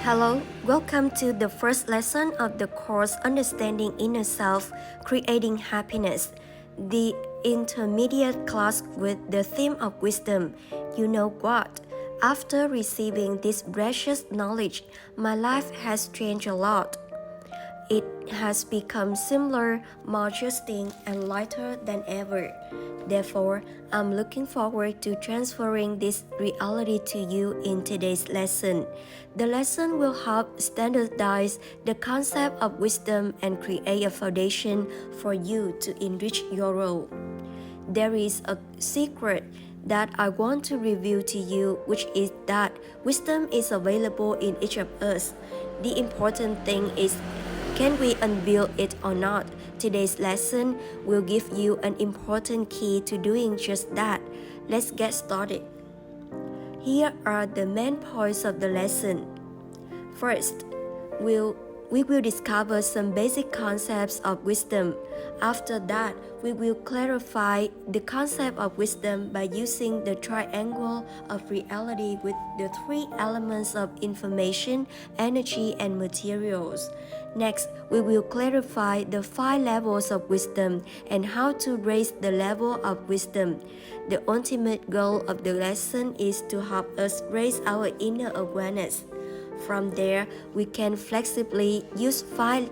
Hello, welcome to the first lesson of the course Understanding Inner Self, Creating Happiness, the intermediate class with the theme of wisdom. You know what? After receiving this precious knowledge, my life has changed a lot. It has become simpler, more trusting, and lighter than ever. Therefore, I'm looking forward to transferring this reality to you in today's lesson. The lesson will help standardize the concept of wisdom and create a foundation for you to enrich your role. There is a secret that I want to reveal to you, which is that wisdom is available in each of us. The important thing is, can we unveil it or not? Today's lesson will give you an important key to doing just that. Let's get started. Here are the main points of the lesson. First, we will discover some basic concepts of wisdom. After that, we will clarify the concept of wisdom by using the triangle of reality with the three elements of information, energy, and materials. Next, we will clarify the 5 levels of wisdom and how to raise the level of wisdom. The ultimate goal of the lesson is to help us raise our inner awareness. From there, we can flexibly use 5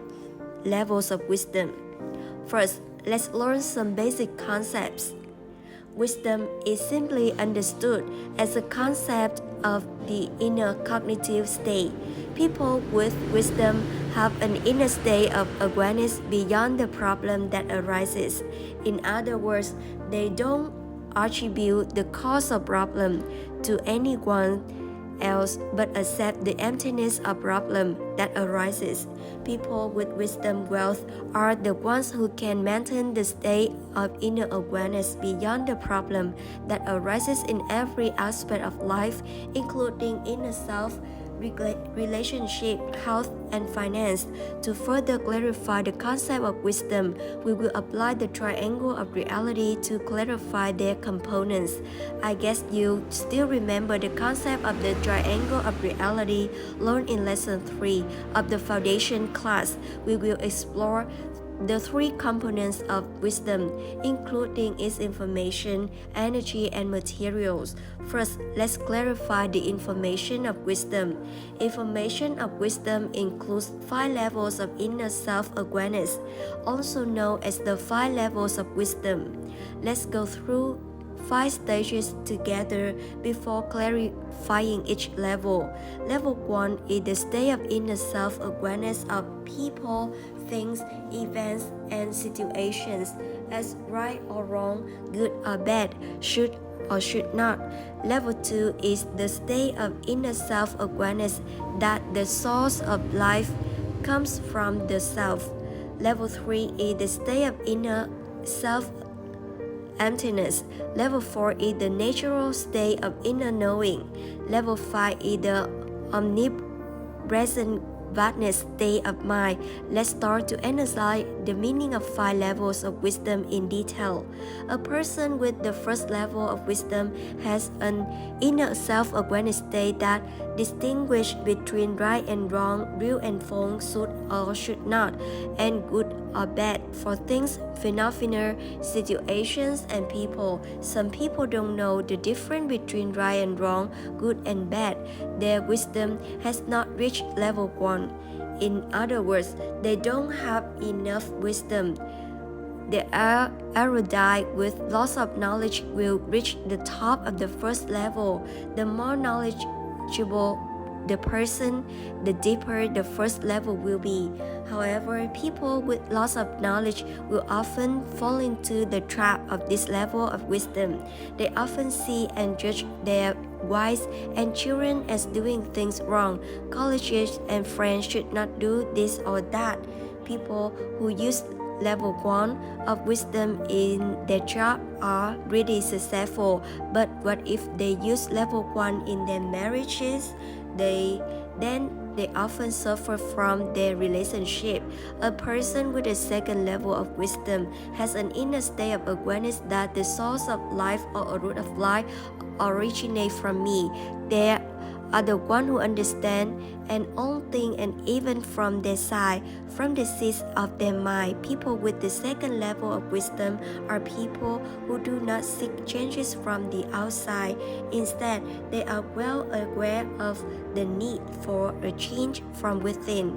levels of wisdom. First, let's learn some basic concepts. Wisdom is simply understood as a concept of the inner cognitive state. People with wisdom have an inner state of awareness beyond the problem that arises. In other words, they don't attribute the cause of problem to anyone else but accept the emptiness of problem that arises. People with wisdom wealth are the ones who can maintain the state of inner awareness beyond the problem that arises in every aspect of life, including inner self, relationship, health, and finance. To further clarify the concept of wisdom, we will apply the triangle of reality to clarify their components. I guess you still remember the concept of the triangle of reality learned in lesson 3 of the foundation class. We will explore the 3 components of wisdom, including its information, energy, and materials. First, let's clarify the information of wisdom. Information of wisdom includes 5 levels of inner self-awareness, also known as the 5 levels of wisdom. Let's go through 5 stages together before clarifying each level. Level 1 is the state of inner self-awareness of people, things, events, and situations as right or wrong, good or bad, should or should not. Level 2 is the state of inner self-awareness that the source of life comes from the self. Level 3 is the state of inner self-emptiness. Level 4 is the natural state of inner knowing. Level 5 is the omnipresent vastness state of mind. Let's start to analyze the meaning of 5 levels of wisdom in detail. A person with the first level of wisdom has an inner self-awareness state that distinguishes between right and wrong, real and false, should or should not, and good or bad for things, phenomena, situations, and people. Some people don't know the difference between right and wrong, good and bad. Their wisdom has not reached level 1. In other words, they don't have enough wisdom. The erudite with lots of knowledge will reach the top of the first level. The more knowledgeable the person, the deeper the first level will be. However, people with lots of knowledge will often fall into the trap of this level of wisdom. They often see and judge their wives and children as doing things wrong. Colleagues and friends should not do this or that. People who use level 1 of wisdom in their job are really successful. But what if they use level 1 in their marriages? They often suffer from their relationship. A person with a second level of wisdom has an inner state of awareness that the source of life or a root of life originates from me. There are the ones who understand and all things, and even from their side, from the seats of their mind. People with the second level of wisdom are people who do not seek changes from the outside. Instead, they are well aware of the need for a change from within.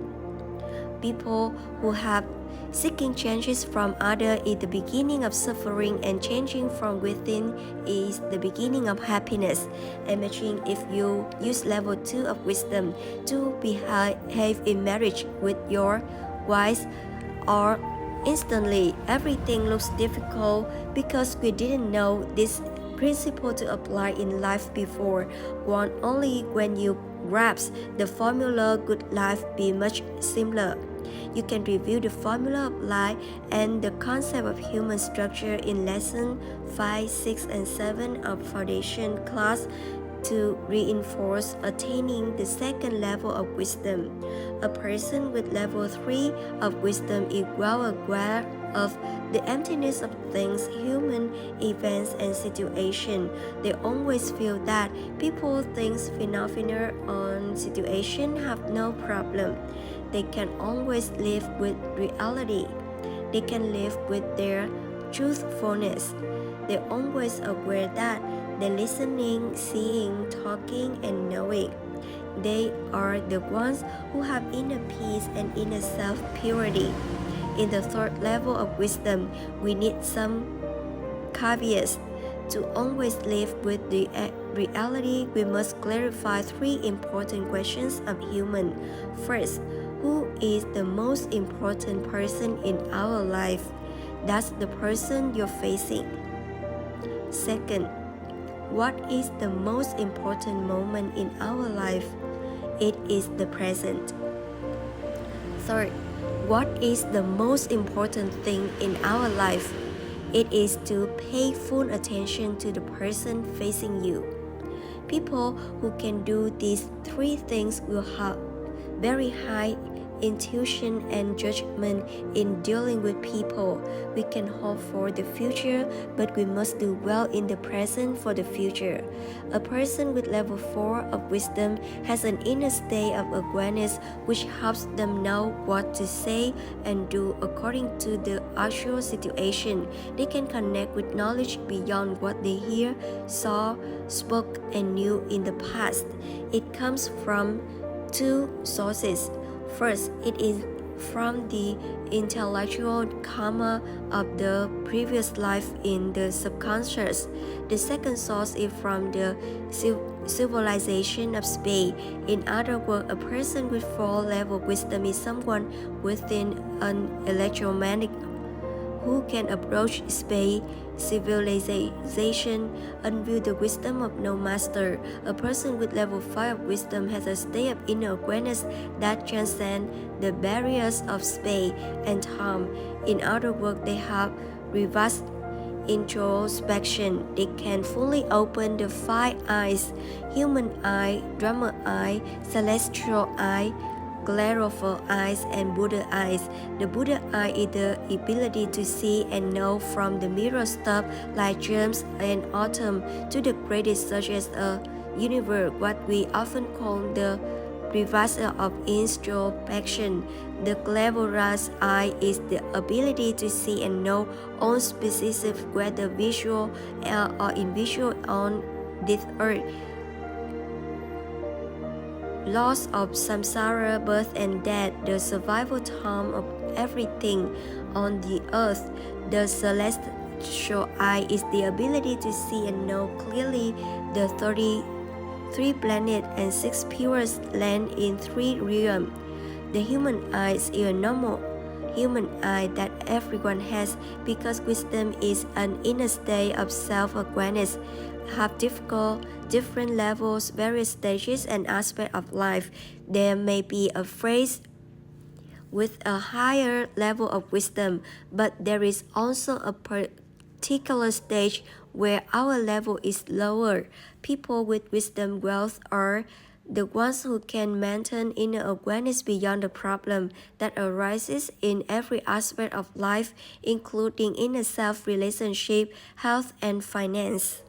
People who have seeking changes from others is the beginning of suffering, and changing from within is the beginning of happiness. Imagine if you use level 2 of wisdom to behave in marriage with your wife, or instantly everything looks difficult because we didn't know this principle to apply in life before. One only when you grasp the formula, good life be much simpler. You can review the formula of life and the concept of human structure in lesson 5, 6, and 7 of foundation class to reinforce attaining the second level of wisdom. A person with level 3 of wisdom is well aware of the emptiness of things, human events, and situations. They always feel that people, things, phenomena, or situations have no problem. They can always live with reality. They can live with their truthfulness. They're always aware that they're listening, seeing, talking, and knowing. They are the ones who have inner peace and inner self-purity. In the third level of wisdom, we need some caveats. To always live with the reality, we must clarify 3 important questions of human. First, who is the most important person in our life? That's the person you're facing. Second, what is the most important moment in our life? It is the present. Third, what is the most important thing in our life? It is to pay full attention to the person facing you. People who can do these 3 things will have very high intuition and judgment in dealing with people. We can hope for the future, but we must do well in the present for the future. A person with level 4 of wisdom has an inner state of awareness which helps them know what to say and do according to the actual situation. They can connect with knowledge beyond what they hear, saw, spoke, and knew in the past. It comes from 2 sources. First, it is from the intellectual karma of the previous life in the subconscious. The second source is from the civilization of space. In other words, a person with 4 level wisdom is someone within an electromagnetic who can approach space civilization and view the wisdom of no master. A person with level 5 of wisdom has a state of inner awareness that transcends the barriers of space and time. In other words, they have reversed introspection. They can fully open the 5 eyes: human eye, Dharma eye, celestial eye, Clairvoyant eyes, and Buddha eyes. The Buddha eye is the ability to see and know from the mirror stuff like germs and atom to the greatest such as a universe, what we often call the reversal of introspection. The Clairvoyant eye is the ability to see and know all species, whether visual or invisible, on this earth. Loss of samsara, birth and death, the survival time of everything on the earth. The celestial eye is the ability to see and know clearly the 33 planets and 6 purest lands in 3 realms. The human eye is a normal human eye that everyone has because wisdom is an inner state of self-awareness. Have different levels, various stages and aspects of life. There may be a phrase with a higher level of wisdom, but there is also a particular stage where our level is lower. People with wisdom wealth are the ones who can maintain inner awareness beyond the problem that arises in every aspect of life, including inner self, relationship, health, and finance.